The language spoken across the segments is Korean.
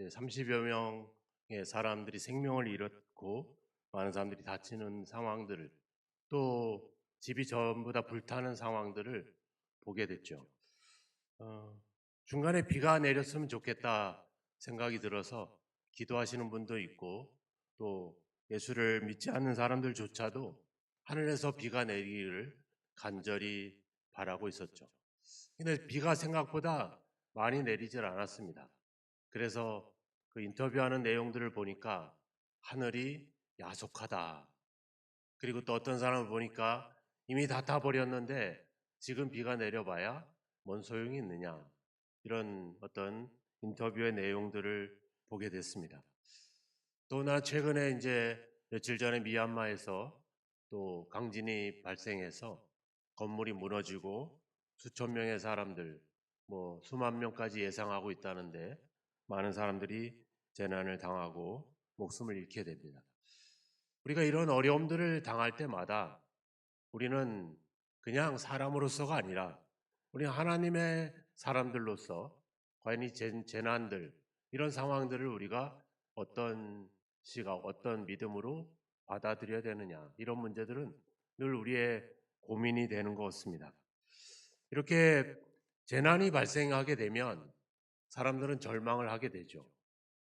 30여 명의 사람들이 생명을 잃었고 많은 사람들이 다치는 상황들을, 또 집이 전부 다 불타는 상황들을 보게 됐죠. 중간에 비가 내렸으면 좋겠다 생각이 들어서 기도하시는 분도 있고, 또 예수를 믿지 않는 사람들조차도 하늘에서 비가 내리기를 간절히 바라고 있었죠. 근데 비가 생각보다 많이 내리질 않았습니다. 그래서 그 인터뷰하는 내용들을 보니까 하늘이 야속하다. 그리고 또 어떤 사람을 보니까 이미 다 타버렸는데 지금 비가 내려봐야 뭔 소용이 있느냐. 이런 어떤 인터뷰의 내용들을 보게 됐습니다. 또나 최근에 이제 며칠 전에 미얀마에서 또 강진이 발생해서 건물이 무너지고 수천 명의 사람들, 수만 명까지 예상하고 있다는데 많은 사람들이 재난을 당하고 목숨을 잃게 됩니다. 우리가 이런 어려움들을 당할 때마다 우리는 그냥 사람으로서가 아니라 우리 하나님의 사람들로서 과연 이 재난들, 이런 상황들을 우리가 어떤 시각, 어떤 믿음으로 받아들여야 되느냐, 이런 문제들은 늘 우리의 고민이 되는 것 같습니다. 이렇게 재난이 발생하게 되면 사람들은 절망을 하게 되죠.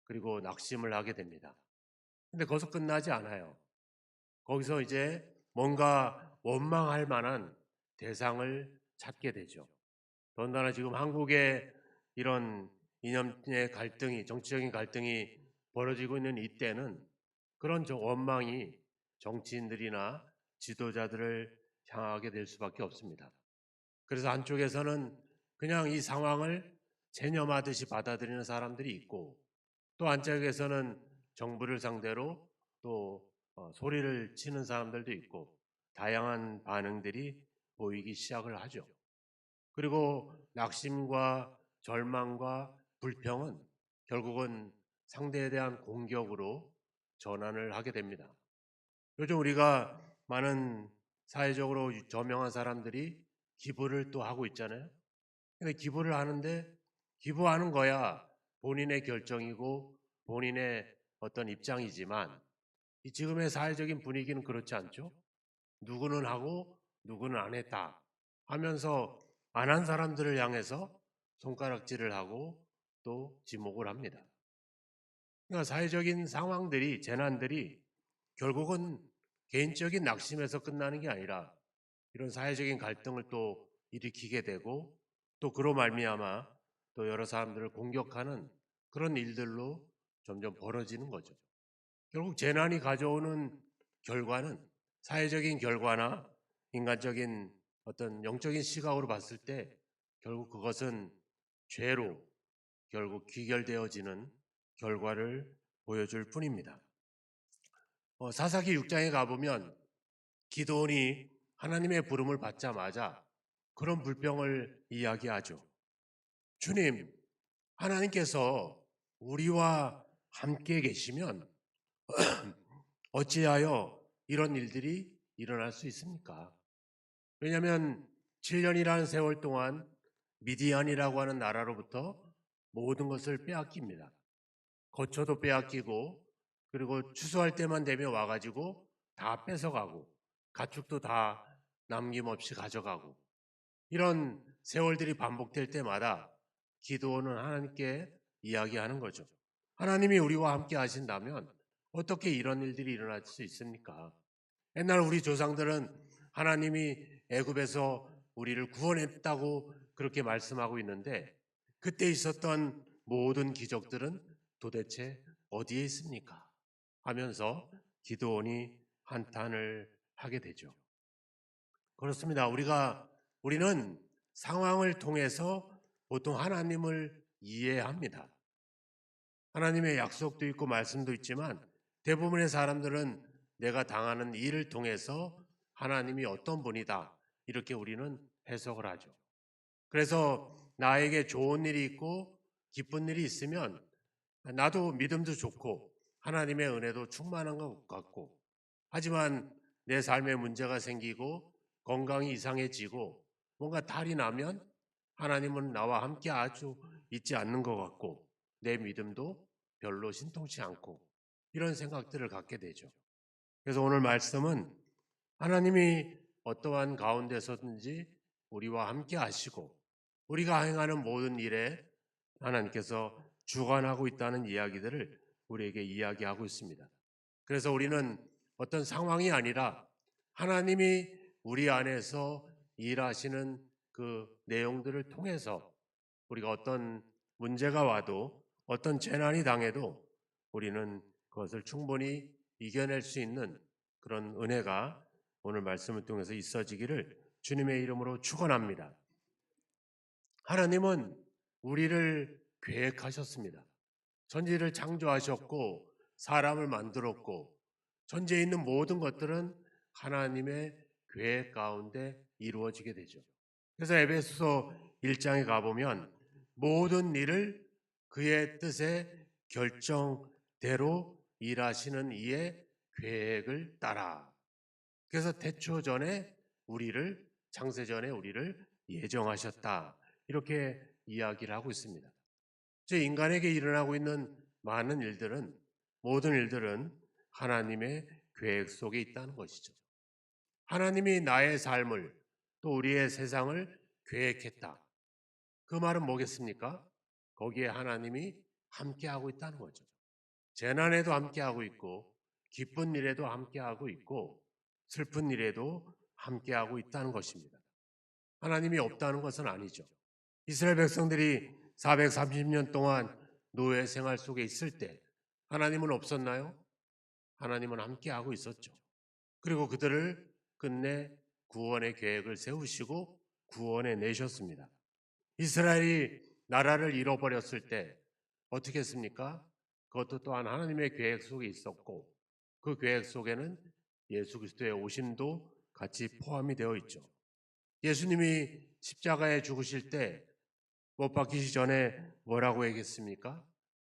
그리고 낙심을 하게 됩니다. 근데 거기서 끝나지 않아요. 거기서 이제 뭔가 원망할 만한 대상을 찾게 되죠. 더군다나 지금 한국에 이런 이념의 갈등이, 정치적인 갈등이 벌어지고 있는 이때는 그런 원망이 정치인들이나 지도자들을 향하게 될 수밖에 없습니다. 그래서 한쪽에서는 그냥 이 상황을 체념하듯이 받아들이는 사람들이 있고, 또 한쪽에서는 정부를 상대로 또 소리를 치는 사람들도 있고, 다양한 반응들이 보이기 시작을 하죠. 그리고 낙심과 절망과 불평은 결국은 상대에 대한 공격으로 전환을 하게 됩니다. 요즘 우리가 많은 사회적으로 저명한 사람들이 기부를 또 하고 있잖아요. 근데 기부를 하는데 기부하는 거야 본인의 결정이고 본인의 어떤 입장이지만, 이 지금의 사회적인 분위기는 그렇지 않죠. 누구는 하고 누구는 안 했다 하면서 안 한 사람들을 향해서 손가락질을 하고 또 지목을 합니다. 그러니까 사회적인 상황들이, 재난들이 결국은 개인적인 낙심에서 끝나는 게 아니라 이런 사회적인 갈등을 또 일으키게 되고, 또 그로 말미암아 또 여러 사람들을 공격하는 그런 일들로 점점 벌어지는 거죠. 결국 재난이 가져오는 결과는 사회적인 결과나 인간적인 어떤 영적인 시각으로 봤을 때 결국 그것은 죄로 결국 귀결되어지는 결과를 보여줄 뿐입니다. 사사기 6장에 가보면 기드온이 하나님의 부름을 받자마자 그런 불평을 이야기하죠. 주님, 하나님께서 우리와 함께 계시면 어찌하여 이런 일들이 일어날 수 있습니까? 왜냐하면 7년이라는 세월 동안 미디안이라고 하는 나라로부터 모든 것을 빼앗깁니다. 거처도 빼앗기고, 그리고 추수할 때만 되면 와가지고 다 뺏어가고, 가축도 다 남김없이 가져가고, 이런 세월들이 반복될 때마다 기드온은 하나님께 이야기하는 거죠. 하나님이 우리와 함께 하신다면 어떻게 이런 일들이 일어날 수 있습니까? 옛날 우리 조상들은 하나님이 애굽에서 우리를 구원했다고 그렇게 말씀하고 있는데, 그때 있었던 모든 기적들은 도대체 어디에 있습니까? 하면서 기드온이 한탄을 하게 되죠. 그렇습니다. 우리는 상황을 통해서 보통 하나님을 이해합니다. 하나님의 약속도 있고 말씀도 있지만 대부분의 사람들은 내가 당하는 일을 통해서 하나님이 어떤 분이다, 이렇게 우리는 해석을 하죠. 그래서 나에게 좋은 일이 있고 기쁜 일이 있으면 나도 믿음도 좋고 하나님의 은혜도 충만한 것 같고, 하지만 내 삶에 문제가 생기고 건강이 이상해지고 뭔가 탈이 나면 하나님은 나와 함께 아주 있지 않는 것 같고 내 믿음도 별로 신통치 않고 이런 생각들을 갖게 되죠. 그래서 오늘 말씀은 하나님이 어떠한 가운데서든지 우리와 함께 하시고 우리가 행하는 모든 일에 하나님께서 주관하고 있다는 이야기들을 우리에게 이야기하고 있습니다. 그래서 우리는 어떤 상황이 아니라 하나님이 우리 안에서 일하시는 그 내용들을 통해서 우리가 어떤 문제가 와도 어떤 재난이 당해도 우리는 그것을 충분히 이겨낼 수 있는 그런 은혜가 오늘 말씀을 통해서 있어지기를 주님의 이름으로 축원합니다. 하나님은 우리를 계획하셨습니다. 천지를 창조하셨고 사람을 만들었고 전제에 있는 모든 것들은 하나님의 계획 가운데 이루어지게 되죠. 그래서 에베소서 1장에 가보면 모든 일을 그의 뜻의 결정대로 일하시는 이의 계획을 따라. 그래서 태초 전에 우리를 창세 전에 우리를 예정하셨다. 이렇게 이야기를 하고 있습니다. 즉 인간에게 일어나고 있는 많은 일들은 모든 일들은 하나님의 계획 속에 있다는 것이죠. 하나님이 나의 삶을 또 우리의 세상을 계획했다. 그 말은 뭐겠습니까? 거기에 하나님이 함께하고 있다는 거죠. 재난에도 함께하고 있고 기쁜 일에도 함께하고 있고 슬픈 일에도 함께하고 있다는 것입니다. 하나님이 없다는 것은 아니죠. 이스라엘 백성들이 430년 동안 노예 생활 속에 있을 때 하나님은 없었나요? 하나님은 함께하고 있었죠. 그리고 그들을 끝내 구원의 계획을 세우시고 구원해 내셨습니다. 이스라엘이 나라를 잃어버렸을 때 어떻게 했습니까? 그것도 또한 하나님의 계획 속에 있었고 그 계획 속에는 예수 그리스도의 오심도 같이 포함이 되어 있죠. 예수님이 십자가에 죽으실 때 못 박히시 전에 뭐라고 얘기했습니까?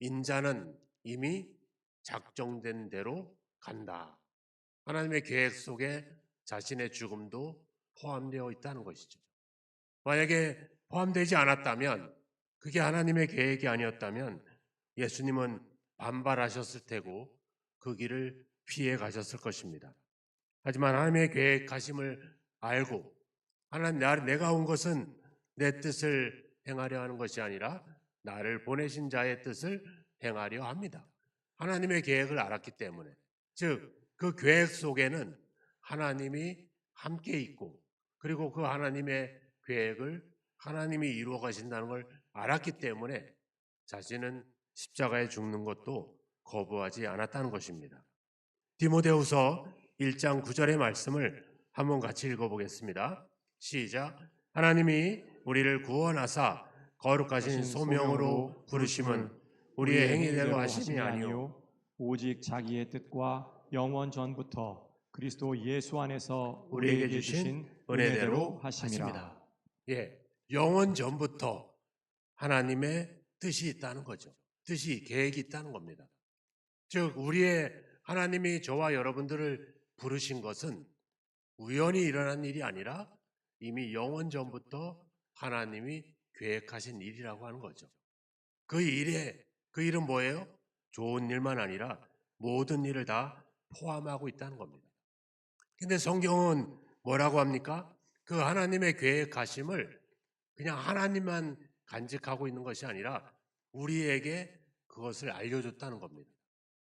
인자는 이미 작정된 대로 간다. 하나님의 계획 속에 자신의 죽음도 포함되어 있다는 것이죠. 만약에 포함되지 않았다면 그게 하나님의 계획이 아니었다면 예수님은 반발하셨을 테고 그 길을 피해 가셨을 것입니다. 하지만 하나님의 계획하심을 알고 하나님 내가 온 것은 내 뜻을 행하려 하는 것이 아니라 나를 보내신 자의 뜻을 행하려 합니다. 하나님의 계획을 알았기 때문에 즉 그 계획 속에는 하나님이 함께 있고 그리고 그 하나님의 계획을 하나님이 이루어 가신다는 걸 알았기 때문에 자신은 십자가에 죽는 것도 거부하지 않았다는 것입니다. 디모데후서 1장 9절의 말씀을 한번 같이 읽어보겠습니다. 시작. 하나님이 우리를 구원하사 거룩하신 소명으로 부르심은 우리의 행위대로 하심이 아니요 오직 자기의 뜻과 영원 전부터 그리스도 예수 안에서 우리에게 주신 은혜대로 하심이라. 예, 영원 전부터 하나님의 뜻이 있다는 거죠. 뜻이 계획이 있다는 겁니다. 즉 우리의 하나님이 저와 여러분들을 부르신 것은 우연히 일어난 일이 아니라 이미 영원 전부터 하나님이 계획하신 일이라고 하는 거죠. 그 일은 뭐예요? 좋은 일만 아니라 모든 일을 다 포함하고 있다는 겁니다. 근데 성경은 뭐라고 합니까? 그 하나님의 계획하심을 그냥 하나님만 간직하고 있는 것이 아니라 우리에게 그것을 알려줬다는 겁니다.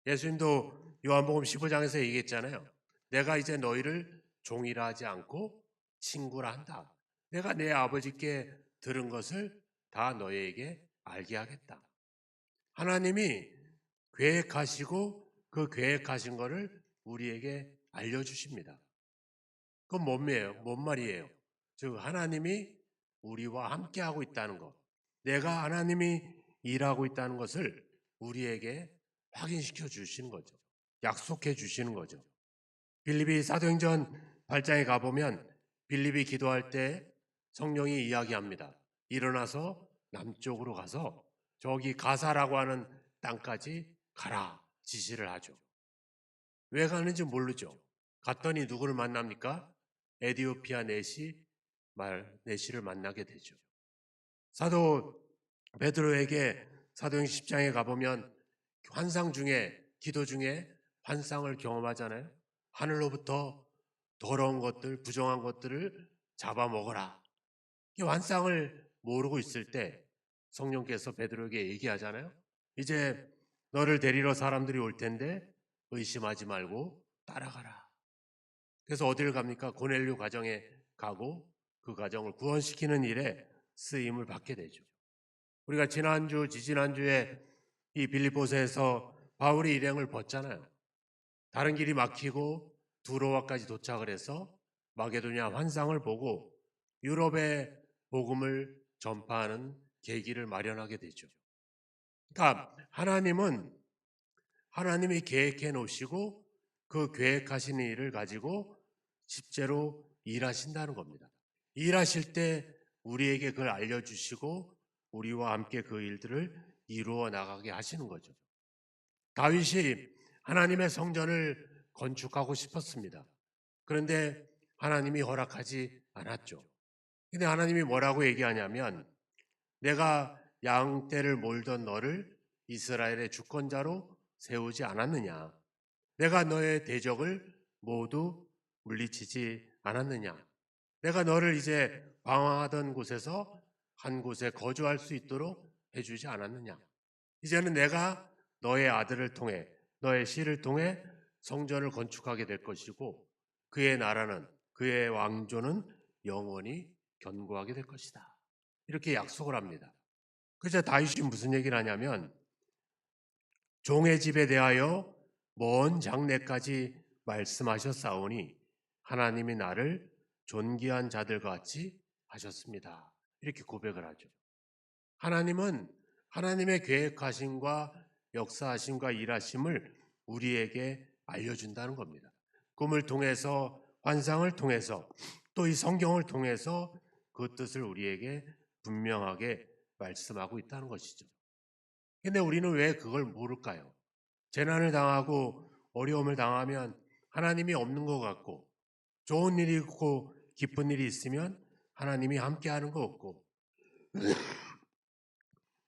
예수님도 요한복음 15장에서 얘기했잖아요. 내가 이제 너희를 종이라 하지 않고 친구라 한다. 내가 내 아버지께 들은 것을 다 너희에게 알게 하겠다. 하나님이 계획하시고 그 계획하신 것을 우리에게 알려주십니다. 그건 뭔 말이에요? 즉 하나님이 우리와 함께하고 있다는 것, 내가 하나님이 일하고 있다는 것을 우리에게 확인시켜 주시는 거죠. 약속해 주시는 거죠. 빌립이 사도행전 8장에 가보면 빌립이 기도할 때 성령이 이야기합니다. 일어나서 남쪽으로 가서 저기 가사라고 하는 땅까지 가라 지시를 하죠. 왜 가는지 모르죠. 갔더니 누구를 만납니까? 에디오피아 내시를 만나게 되죠. 사도 베드로에게 사도행전 10장에 가보면 환상 중에, 기도 중에 환상을 경험하잖아요. 하늘로부터 더러운 것들, 부정한 것들을 잡아먹어라. 이 환상을 모르고 있을 때 성령께서 베드로에게 얘기하잖아요. 이제 너를 데리러 사람들이 올 텐데 의심하지 말고 따라가라. 그래서 어디를 갑니까? 고넬료 가정에 가고 그 가정을 구원시키는 일에 쓰임을 받게 되죠. 우리가 지지난주에 이 빌립보서에서 바울이 일행을 벗잖아요. 다른 길이 막히고 두로와까지 도착을 해서 마게도냐 환상을 보고 유럽의 복음을 전파하는 계기를 마련하게 되죠. 그러니까 하나님이 계획해 놓으시고 그 계획하신 일을 가지고 실제로 일하신다는 겁니다. 일하실 때 우리에게 그걸 알려주시고 우리와 함께 그 일들을 이루어 나가게 하시는 거죠. 다윗이 하나님의 성전을 건축하고 싶었습니다. 그런데 하나님이 허락하지 않았죠. 근데 하나님이 뭐라고 얘기하냐면 내가 양떼를 몰던 너를 이스라엘의 주권자로 세우지 않았느냐? 내가 너의 대적을 모두 물리치지 않았느냐? 내가 너를 이제 방황하던 곳에서 한 곳에 거주할 수 있도록 해주지 않았느냐? 이제는 내가 너의 아들을 통해, 너의 씨를 통해 성전을 건축하게 될 것이고 그의 나라는, 그의 왕조는 영원히 견고하게 될 것이다. 이렇게 약속을 합니다. 그래서 다윗이 무슨 얘기를 하냐면 종의 집에 대하여 먼 장래까지 말씀하셨사오니 하나님이 나를 존귀한 자들과 같이 하셨습니다. 이렇게 고백을 하죠. 하나님은 하나님의 계획하심과 역사하심과 일하심을 우리에게 알려준다는 겁니다. 꿈을 통해서, 환상을 통해서, 또 이 성경을 통해서 그 뜻을 우리에게 분명하게 말씀하고 있다는 것이죠. 근데 우리는 왜 그걸 모를까요? 재난을 당하고 어려움을 당하면 하나님이 없는 것 같고, 좋은 일이 있고 기쁜 일이 있으면 하나님이 함께하는 것 없고,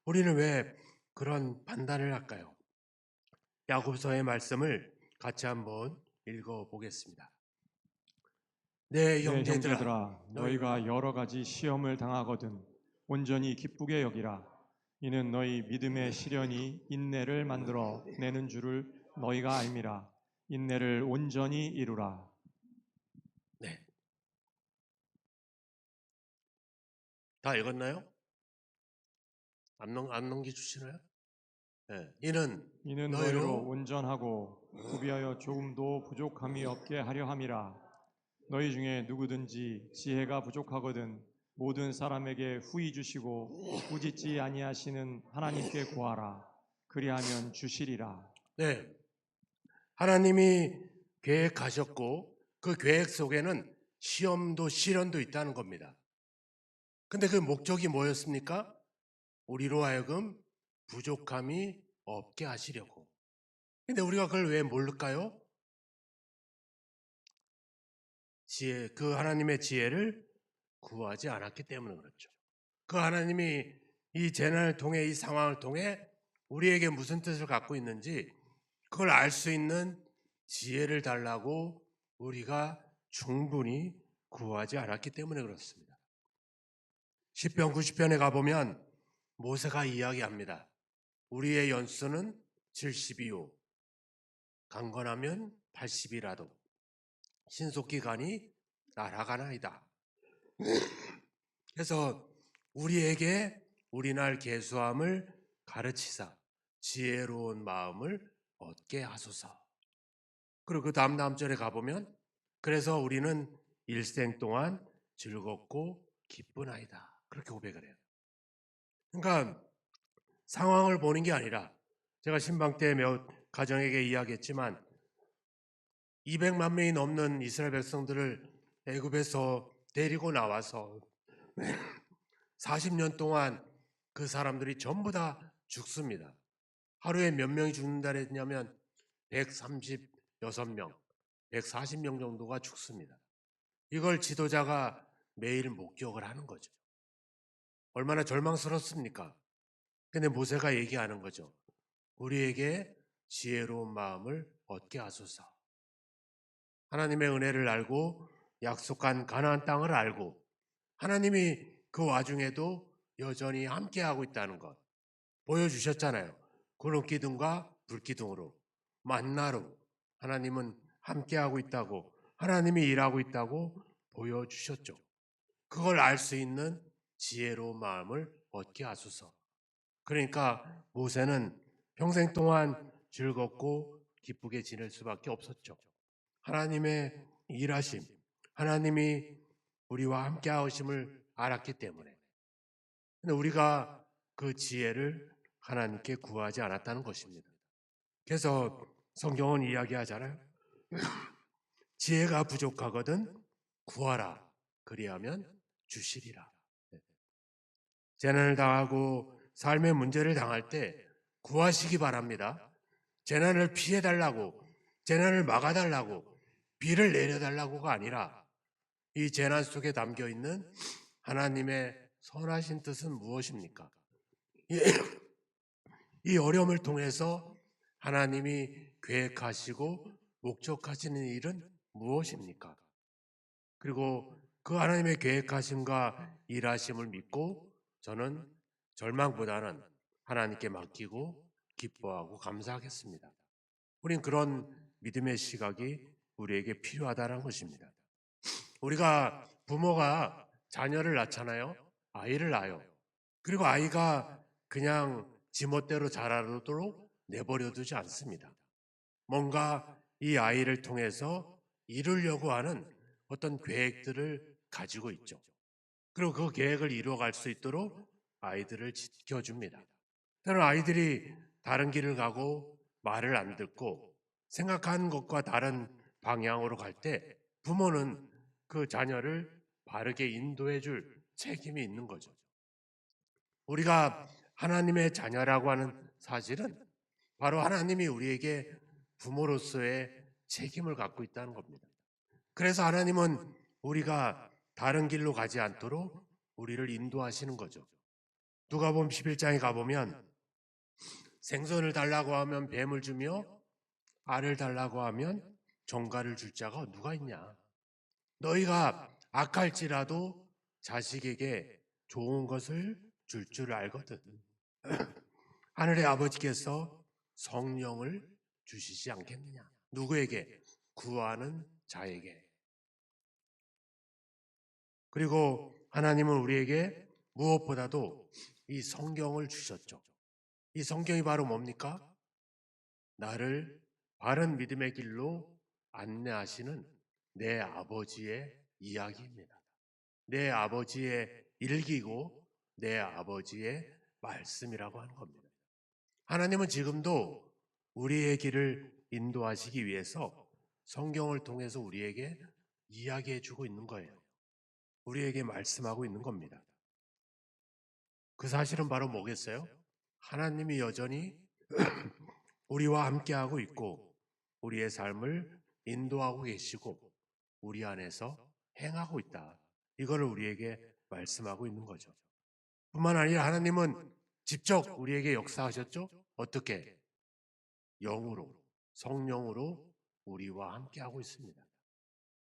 우리는 왜 그런 판단을 할까요? 야고보서의 말씀을 같이 한번 읽어보겠습니다. 네, 내 형제들아, 형제들아 너희가 여러 가지 시험을 당하거든 온전히 기쁘게 여기라. 이는 너희 믿음의 시련이 인내를 만들어 내는 줄을 너희가 알미라. 인내를 온전히 이루라. 네, 다 읽었나요? 안 넘겨주시나요? 네, 이는 너희로 온전하고 구비하여 조금도 부족함이 없게 하려 함이라. 너희 중에 누구든지 지혜가 부족하거든 모든 사람에게 후히 주시고 꾸짖지 아니하시는 하나님께 구하라. 그리하면 주시리라. 네, 하나님이 계획하셨고 그 계획 속에는 시험도 시련도 있다는 겁니다. 근데 그 목적이 뭐였습니까? 우리로 하여금 부족함이 없게 하시려고. 근데 우리가 그걸 왜 모를까요? 그 하나님의 지혜를 구하지 않았기 때문에 그렇죠. 그 하나님이 이 재난을 통해, 이 상황을 통해 우리에게 무슨 뜻을 갖고 있는지 그걸 알 수 있는 지혜를 달라고 우리가 충분히 구하지 않았기 때문에 그렇습니다. 시편 90편에 가보면 모세가 이야기합니다. 우리의 연수는 70이요 강건하면 80이라도 신속기간이 날아가나이다. 그래서 우리에게 우리날 계수함을 가르치사 지혜로운 마음을 얻게 하소서. 그리고 그 다음 절에 가보면 그래서 우리는 일생 동안 즐겁고 기쁘나이다. 그렇게 고백을 해요. 그러니까 상황을 보는 게 아니라 제가 신방 때 몇 가정에게 이야기했지만 200만 명이 넘는 이스라엘 백성들을 애굽에서 데리고 나와서 40년 동안 그 사람들이 전부 다 죽습니다. 하루에 몇 명이 죽는다 그랬냐면 136명, 140명 정도가 죽습니다. 이걸 지도자가 매일 목격을 하는 거죠. 얼마나 절망스럽습니까? 근데 모세가 얘기하는 거죠. 우리에게 지혜로운 마음을 얻게 하소서. 하나님의 은혜를 알고 약속한 가나안 땅을 알고 하나님이 그 와중에도 여전히 함께하고 있다는 것 보여주셨잖아요. 구름 기둥과 불 기둥으로 만나로 하나님은 함께하고 있다고, 하나님이 일하고 있다고 보여주셨죠. 그걸 알 수 있는 지혜로운 마음을 얻게 하소서. 그러니까 모세는 평생 동안 즐겁고 기쁘게 지낼 수밖에 없었죠. 하나님의 일하심, 하나님이 우리와 함께 하심을 알았기 때문에. 근데 우리가 그 지혜를 하나님께 구하지 않았다는 것입니다. 그래서 성경은 이야기하잖아요. 지혜가 부족하거든 구하라. 그리하면 주시리라. 재난을 당하고 삶의 문제를 당할 때 구하시기 바랍니다. 재난을 피해달라고, 재난을 막아달라고, 비를 내려달라고가 아니라 이 재난 속에 담겨 있는 하나님의 선하신 뜻은 무엇입니까? 이 어려움을 통해서 하나님이 계획하시고 목적하시는 일은 무엇입니까? 그리고 그 하나님의 계획하심과 일하심을 믿고 저는 절망보다는 하나님께 맡기고 기뻐하고 감사하겠습니다. 우린 그런 믿음의 시각이 우리에게 필요하다는 것입니다. 우리가 부모가 자녀를 낳잖아요. 아이를 낳아요. 그리고 아이가 그냥 지멋대로 자라도록 내버려두지 않습니다. 뭔가 이 아이를 통해서 이루려고 하는 어떤 계획들을 가지고 있죠. 그리고 그 계획을 이루어갈 수 있도록 아이들을 지켜줍니다. 때로는 아이들이 다른 길을 가고 말을 안 듣고 생각한 것과 다른 방향으로 갈 때 부모는 그 자녀를 바르게 인도해 줄 책임이 있는 거죠. 우리가 하나님의 자녀라고 하는 사실은 바로 하나님이 우리에게 부모로서의 책임을 갖고 있다는 겁니다. 그래서 하나님은 우리가 다른 길로 가지 않도록 우리를 인도하시는 거죠. 누가복음 11장에 가보면 생선을 달라고 하면 뱀을 주며 알을 달라고 하면 정갈을 줄 자가 누가 있냐. 너희가 악할지라도 자식에게 좋은 것을 줄 줄 알거든. 하늘의 아버지께서 성령을 주시지 않겠느냐. 누구에게? 구하는 자에게. 그리고 하나님은 우리에게 무엇보다도 이 성경을 주셨죠. 이 성경이 바로 뭡니까? 나를 바른 믿음의 길로 안내하시는 내 아버지의 이야기입니다. 내 아버지의 일기고 내 아버지의 말씀이라고 하는 겁니다. 하나님은 지금도 우리의 길을 인도하시기 위해서 성경을 통해서 우리에게 이야기해 주고 있는 거예요. 우리에게 말씀하고 있는 겁니다. 그 사실은 바로 뭐겠어요? 하나님이 여전히 우리와 함께하고 있고 우리의 삶을 인도하고 계시고 우리 안에서 행하고 있다. 이거를 우리에게 말씀하고 있는 거죠. 뿐만 아니라 하나님은 직접 우리에게 역사하셨죠? 어떻게? 영으로, 성령으로 우리와 함께하고 있습니다.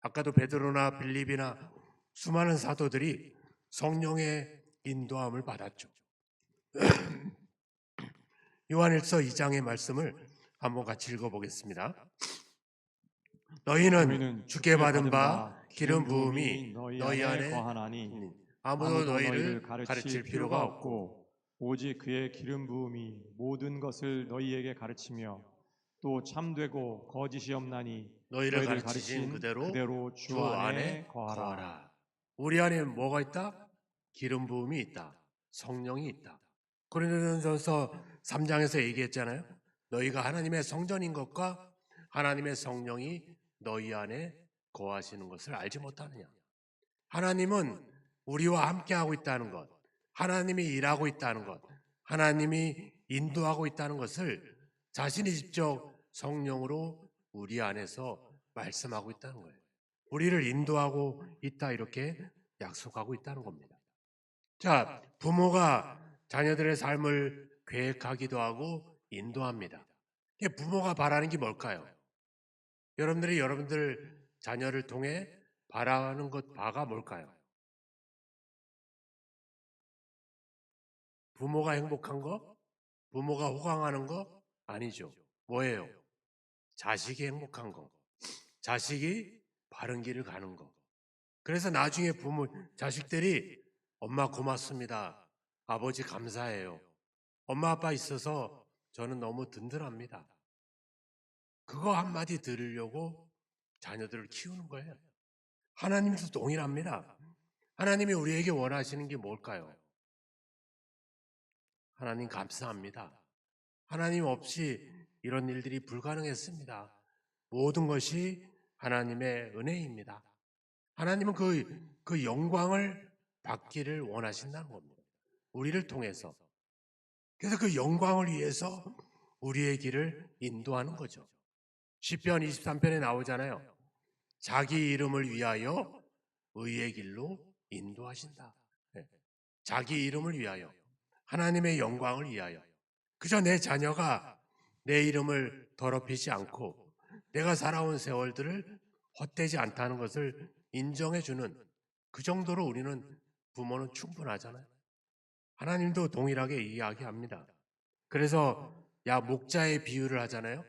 아까도 베드로나 빌립이나 수많은 사도들이 성령의 인도함을 받았죠. 요한일서 2장의 말씀을 한번 같이 읽어보겠습니다. 너희는 주께 받은 바 기름 부음이 너희 안에 거하나니 아무도 너희를 가르칠 필요가 없고 오직 그의 기름 부음이 모든 것을 너희에게 가르치며 또 참되고 거짓이 없나니 너희를 가르치신 그대로 주 안에 거하라. 우리 안에 뭐가 있다? 기름 부음이 있다. 성령이 있다. 고린도전서 3장에서 얘기했잖아요. 너희가 하나님의 성전인 것과 하나님의 성령이 너희 안에 거하시는 것을 알지 못하느냐. 하나님은 우리와 함께하고 있다는 것, 하나님이 일하고 있다는 것, 하나님이 인도하고 있다는 것을 자신이 직접 성령으로 우리 안에서 말씀하고 있다는 거예요. 우리를 인도하고 있다 이렇게 약속하고 있다는 겁니다. 자, 부모가 자녀들의 삶을 계획하기도 하고 인도합니다. 부모가 바라는 게 뭘까요? 여러분들이 여러분들 자녀를 통해 바라는 것 바가 뭘까요? 부모가 행복한 거? 부모가 호강하는 거? 아니죠. 뭐예요? 자식이 행복한 거. 자식이 바른 길을 가는 거. 그래서 나중에 자식들이 엄마 고맙습니다. 아버지 감사해요. 엄마 아빠 있어서 저는 너무 든든합니다. 그거 한마디 들으려고 자녀들을 키우는 거예요. 하나님도 동일합니다. 하나님이 우리에게 원하시는 게 뭘까요? 하나님 감사합니다. 하나님 없이 이런 일들이 불가능했습니다. 모든 것이 하나님의 은혜입니다. 하나님은 그 영광을 받기를 원하신다는 겁니다. 우리를 통해서. 그래서 그 영광을 위해서 우리의 길을 인도하는 거죠. 시편 23편에 나오잖아요. 자기 이름을 위하여 의의 길로 인도하신다. 네. 자기 이름을 위하여, 하나님의 영광을 위하여. 그저 내 자녀가 내 이름을 더럽히지 않고 내가 살아온 세월들을 헛되지 않다는 것을 인정해주는 그 정도로 우리는 부모는 충분하잖아요. 하나님도 동일하게 이야기합니다. 그래서 목자의 비유를 하잖아요.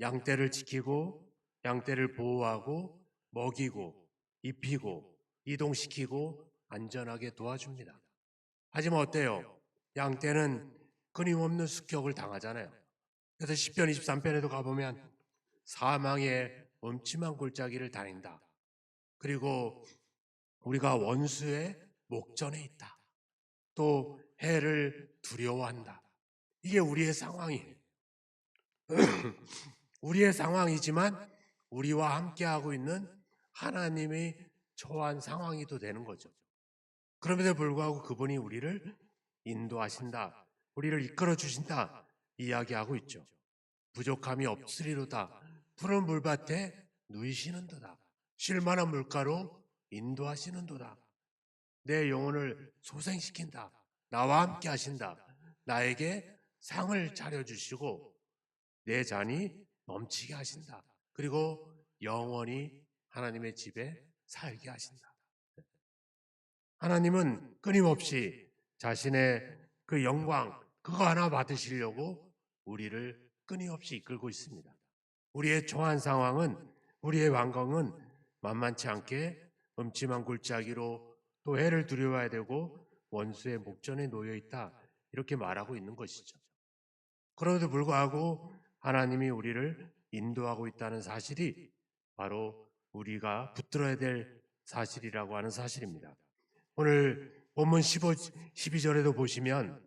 양떼를 지키고 양떼를 보호하고 먹이고 입히고 이동시키고 안전하게 도와줍니다. 하지만 어때요? 양떼는 끊임없는 습격을 당하잖아요. 그래서 시편 23편에도 가보면 사망의 음침한 골짜기를 다닌다. 그리고 우리가 원수의 목전에 있다. 또 해를 두려워한다. 이게 우리의 상황이에요. 우리의 상황이지만 우리와 함께하고 있는 하나님이 처한 상황이도 되는 거죠. 그럼에도 불구하고 그분이 우리를 인도하신다. 우리를 이끌어 주신다. 이야기하고 있죠. 부족함이 없으리로다. 푸른 물밭에 누이시는도다. 쉴만한 물가로 인도하시는도다. 내 영혼을 소생시킨다. 나와 함께 하신다. 나에게 상을 차려주시고 내 잔이 넘치게 하신다. 그리고 영원히 하나님의 집에 살게 하신다. 하나님은 끊임없이 자신의 그 영광 그거 하나 받으시려고 우리를 끊임없이 이끌고 있습니다. 우리의 처한 상황은, 우리의 완강은 만만치 않게 음침한 골짜기로 또 해를 두려워야 되고 원수의 목전에 놓여 있다. 이렇게 말하고 있는 것이죠. 그럼에도 불구하고 하나님이 우리를 인도하고 있다는 사실이 바로 우리가 붙들어야 될 사실이라고 하는 사실입니다. 오늘 본문 12절에도 보시면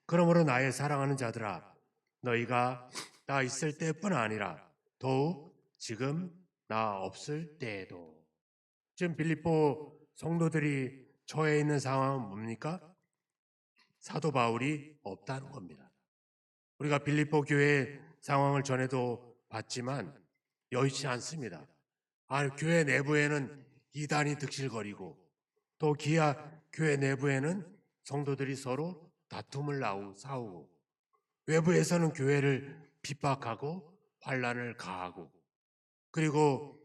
그러므로 나의 사랑하는 자들아 너희가 나 있을 때뿐 아니라 더욱 지금 나 없을 때에도. 지금 빌립보 성도들이 처해 있는 상황은 뭡니까? 사도 바울이 없다는 겁니다. 우리가 빌립보 교회의 상황을 전에도 봤지만 여의치 않습니다. 교회 내부에는 이단이 득실거리고 또 교회 내부에는 성도들이 서로 다툼을 싸우고 외부에서는 교회를 핍박하고 환난을 가하고 그리고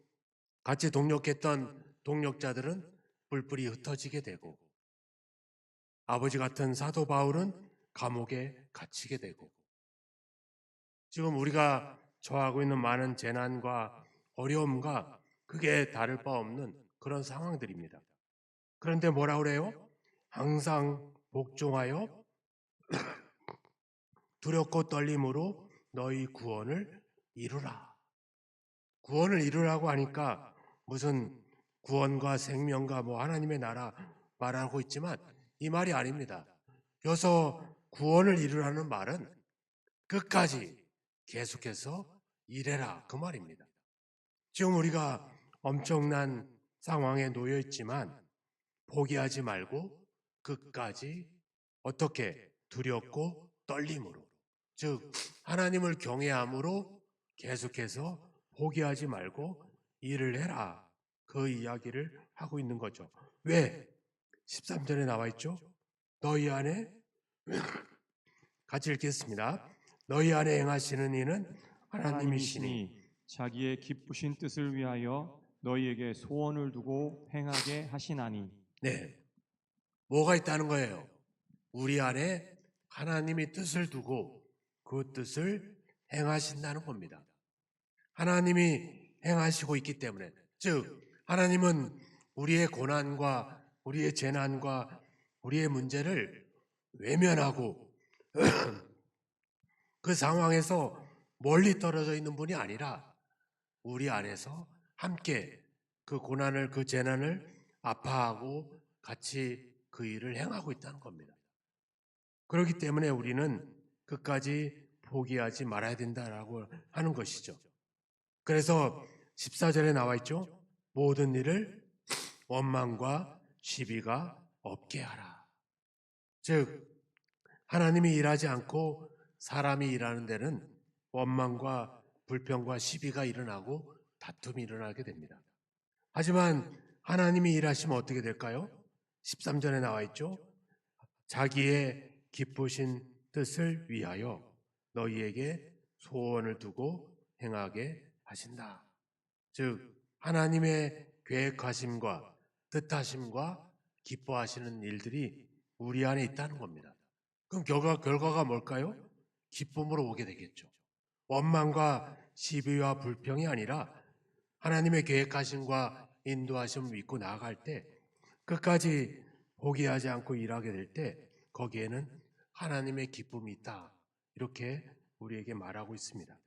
같이 동력했던 동력자들은 뿔뿔이 흩어지게 되고 아버지 같은 사도 바울은 감옥에 갇히게 되고 지금 우리가 처하고 있는 많은 재난과 어려움과 그게 다를 바 없는 그런 상황들입니다. 그런데 뭐라 그래요? 항상 복종하여 두렵고 떨림으로 너희 구원을 이루라. 구원을 이루라고 하니까 무슨 구원과 생명과 하나님의 나라 말하고 있지만 이 말이 아닙니다. 여기서 구원을 이루라는 말은 끝까지 계속해서 일해라 그 말입니다. 지금 우리가 엄청난 상황에 놓여 있지만 포기하지 말고 끝까지 어떻게 두렵고 떨림으로 즉 하나님을 경외함으로 계속해서 포기하지 말고 일을 해라 그 이야기를 하고 있는 거죠. 왜? 13절에 나와 있죠. 너희 안에 같이 읽겠습니다. 너희 안에 행하시는 이는 하나님이시니. 하나님이시니 자기의 기쁘신 뜻을 위하여 너희에게 소원을 두고 행하게 하시나니. 네, 뭐가 있다는 거예요? 우리 안에 하나님이 뜻을 두고 그 뜻을 행하신다는 겁니다. 하나님이 행하시고 있기 때문에, 즉 하나님은 우리의 고난과 우리의 재난과 우리의 문제를 외면하고 그 상황에서 멀리 떨어져 있는 분이 아니라 우리 안에서 함께 그 고난을, 그 재난을 아파하고 같이 그 일을 행하고 있다는 겁니다. 그렇기 때문에 우리는 끝까지 포기하지 말아야 된다라고 하는 것이죠. 그래서 14절에 나와 있죠. 모든 일을 원망과 시비가 없게 하라. 즉 하나님이 일하지 않고 사람이 일하는 데는 원망과 불평과 시비가 일어나고 다툼이 일어나게 됩니다. 하지만 하나님이 일하시면 어떻게 될까요? 13절에 나와 있죠. 자기의 기쁘신 뜻을 위하여 너희에게 소원을 두고 행하게 하신다. 즉 하나님의 계획하심과 뜻하심과 기뻐하시는 일들이 우리 안에 있다는 겁니다. 그럼 결과가 뭘까요? 기쁨으로 오게 되겠죠. 원망과 시비와 불평이 아니라 하나님의 계획하심과 인도하심을 믿고 나아갈 때, 끝까지 포기하지 않고 일하게 될 때 거기에는 하나님의 기쁨이 있다, 이렇게 우리에게 말하고 있습니다.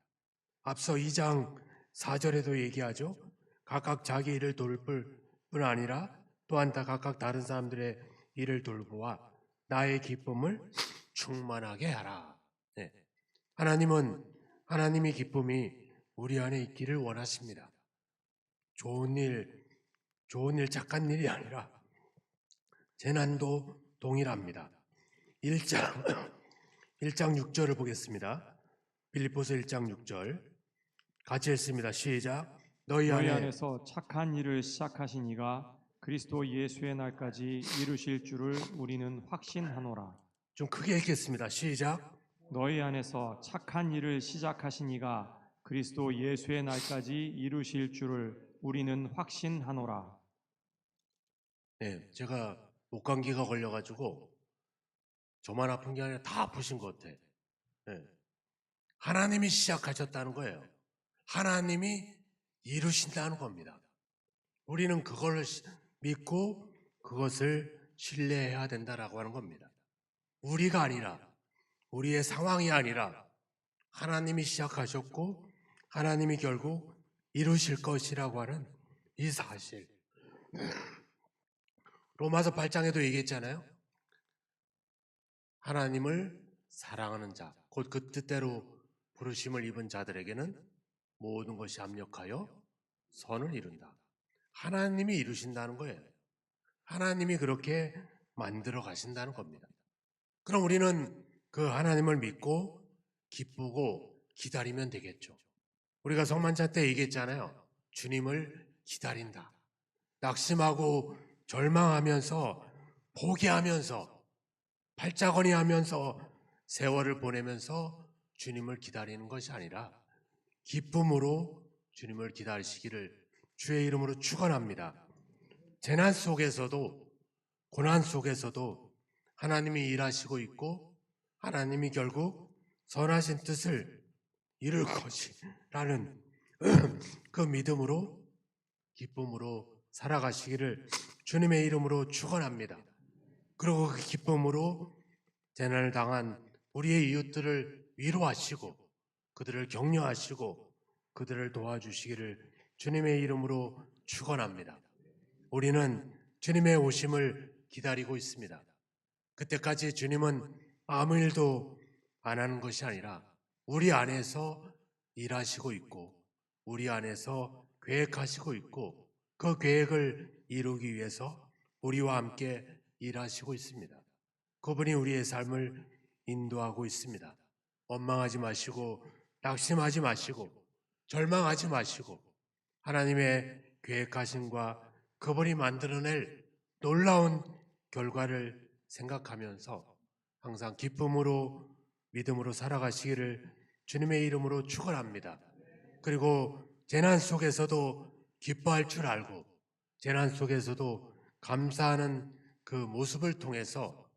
앞서 2장 4절에도 얘기하죠. 각각 자기 일을 돌볼 뿐 아니라 또한 다 각각 다른 사람들의 일을 돌보아 나의 기쁨을 충만하게 하라. 네. 하나님은 하나님의 기쁨이 우리 안에 있기를 원하십니다. 좋은 일, 착한 일이 아니라 재난도 동일합니다. 1장 6절을 보겠습니다. 빌립보서 1장 6절 같이 읽습니다. 시작. 너희 너희 안에 안에서 착한 일을 시작하신 이가 그리스도 예수의 날까지 이루실 줄을 우리는 확신하노라. 좀 크게 읽겠습니다. 시작. 너희 안에서 착한 일을 시작하신 이가 그리스도 예수의 날까지 이루실 줄을 우리는 확신하노라. 네, 제가 목감기가 걸려가지고 저만 아픈 게 아니라 다 아프신 것 같아. 네. 하나님이 시작하셨다는 거예요. 하나님이 이루신다는 겁니다. 우리는 그걸 믿고 그것을 신뢰해야 된다라고 하는 겁니다. 우리가 아니라, 우리의 상황이 아니라 하나님이 시작하셨고 하나님이 결국 이루실 것이라고 하는 이 사실. 로마서 8장에도 얘기했잖아요. 하나님을 사랑하는 자, 곧 그 뜻대로 부르심을 입은 자들에게는 모든 것이 합력하여 선을 이룬다. 하나님이 이루신다는 거예요. 하나님이 그렇게 만들어 가신다는 겁니다. 그럼 우리는 그 하나님을 믿고 기쁘고 기다리면 되겠죠. 우리가 성만찬 때 얘기했잖아요. 주님을 기다린다. 낙심하고 절망하면서 포기하면서 발자거니 하면서 세월을 보내면서 주님을 기다리는 것이 아니라 기쁨으로 주님을 기다리시기를 주의 이름으로 축원합니다. 재난 속에서도 고난 속에서도 하나님이 일하시고 있고 하나님이 결국 선하신 뜻을 이룰 것이라는 그 믿음으로 기쁨으로 살아가시기를 주님의 이름으로 축원합니다. 그리고 그 기쁨으로 재난을 당한 우리의 이웃들을 위로하시고 그들을 격려하시고 그들을 도와주시기를 주님의 이름으로 축원합니다. 우리는 주님의 오심을 기다리고 있습니다. 그때까지 주님은 아무 일도 안 하는 것이 아니라 우리 안에서 일하시고 있고 우리 안에서 계획하시고 있고 그 계획을 이루기 위해서 우리와 함께 일하시고 있습니다. 그분이 우리의 삶을 인도하고 있습니다. 원망하지 마시고 낙심하지 마시고 절망하지 마시고 하나님의 계획하심과 그분이 만들어낼 놀라운 결과를 생각하면서 항상 기쁨으로 믿음으로 살아가시기를 주님의 이름으로 축원합니다. 그리고 재난 속에서도 기뻐할 줄 알고 재난 속에서도 감사하는 그 모습을 통해서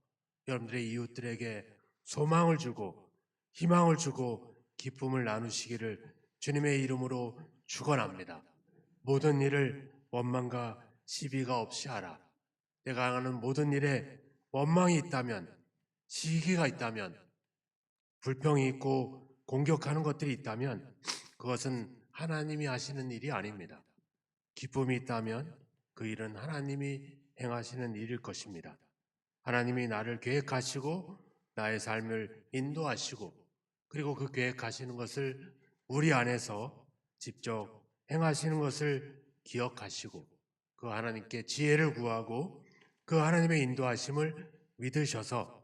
여러분들의 이웃들에게 소망을 주고 희망을 주고 기쁨을 나누시기를 주님의 이름으로 축원합니다. 모든 일을 원망과 시비가 없이 하라. 내가 하는 모든 일에 원망이 있다면, 시기가 있다면, 불평이 있고 공격하는 것들이 있다면 그것은 하나님이 하시는 일이 아닙니다. 기쁨이 있다면 그 일은 하나님이 행하시는 일일 것입니다. 하나님이 나를 계획하시고 나의 삶을 인도하시고 그리고 그 계획하시는 것을 우리 안에서 직접 행하시는 것을 기억하시고 그 하나님께 지혜를 구하고 그 하나님의 인도하심을 믿으셔서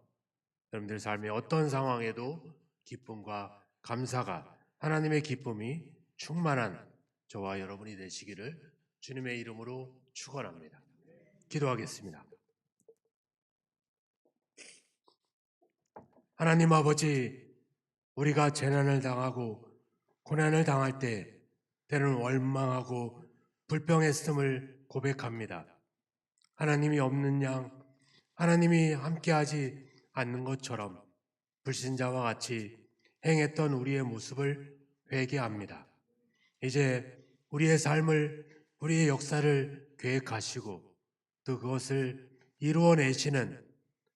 여러분들 삶의 어떤 상황에도 기쁨과 감사가 하나님의 기쁨이 충만한 저와 여러분이 되시기를 주님의 이름으로 축원합니다. 기도하겠습니다. 하나님 아버지, 우리가 재난을 당하고 고난을 당할 때 때로는 원망하고 불평했음을 고백합니다. 하나님이 없는 양, 하나님이 함께하지 않는 것처럼 불신자와 같이 행했던 우리의 모습을 회개합니다. 이제 우리의 삶을, 우리의 역사를 계획하시고 또 그것을 이루어내시는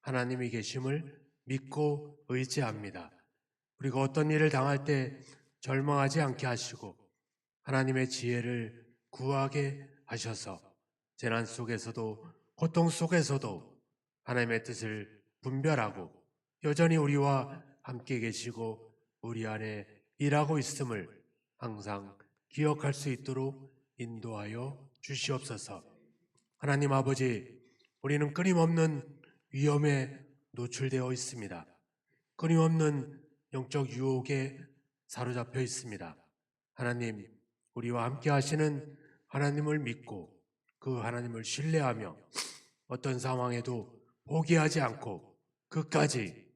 하나님이 계심을 믿고 의지합니다. 우리가 어떤 일을 당할 때 절망하지 않게 하시고 하나님의 지혜를 구하게 하셔서 재난 속에서도 고통 속에서도 하나님의 뜻을 분별하고 여전히 우리와 함께 계시고 우리 안에 일하고 있음을 항상 기억할 수 있도록 인도하여 주시옵소서. 하나님 아버지, 우리는 끊임없는 위험에 노출되어 있습니다. 끊임없는 영적 유혹에 사로잡혀 있습니다. 하나님, 우리와 함께 하시는 하나님을 믿고 그 하나님을 신뢰하며 어떤 상황에도 포기하지 않고 끝까지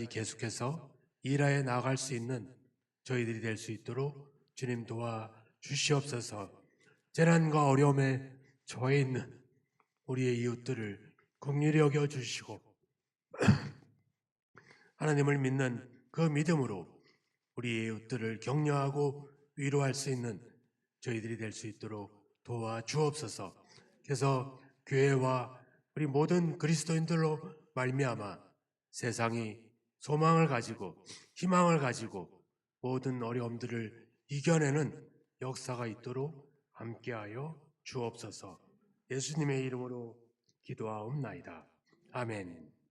계속해서 일하여 나아갈 수 있는 저희들이 될 수 있도록 주님 도와 주시옵소서. 재난과 어려움에 처해 있는 우리의 이웃들을 긍휼히 여겨 주시고 하나님을 믿는 그 믿음으로 우리의 이웃들을 격려하고 위로할 수 있는 저희들이 될 수 있도록 도와 주옵소서. 그래서 교회와 우리 모든 그리스도인들로 말미암아 세상이 소망을 가지고 희망을 가지고 모든 어려움들을 이겨내는 역사가 있도록 함께하여 주옵소서. 예수님의 이름으로 기도하옵나이다. 아멘.